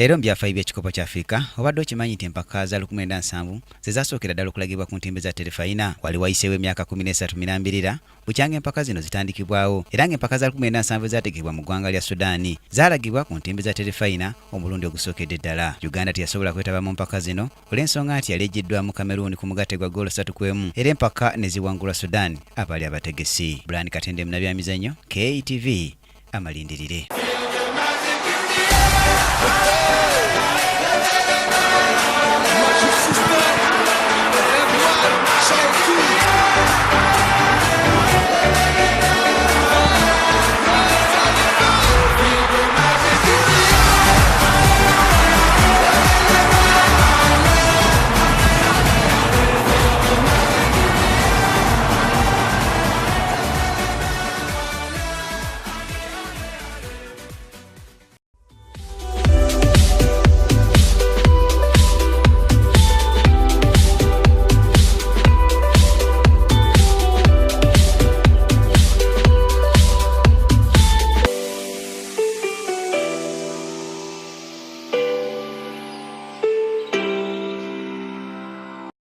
Leero byafaayo by'ekikopo kya Afrika obadde okimanyi nti empaka za 1970 ze zasookera ddala okulagibwa ku ntimbe za terefayina. Wali wayiseewo emyaka 13 mirambirira bukyanga empaka zino zitandikibwawo, era ng'empaka za 1970 zaategekebwa mu ggwanga lya Sudaani zaalagibwa ku ntimbe za terefayina omulundi ogusookedde ddala. Uganda teyasobola kwetaba mu mpaka zino olw'ensonga nti yali eggiddwamu Cameroon ku mugatte gwa goolo 3-1 era empaka ne ziwangulwa Sudaani abaali abategesi. Brian Katende munabyamizannyo, KTV amalindirire. Sister, everyone, shout to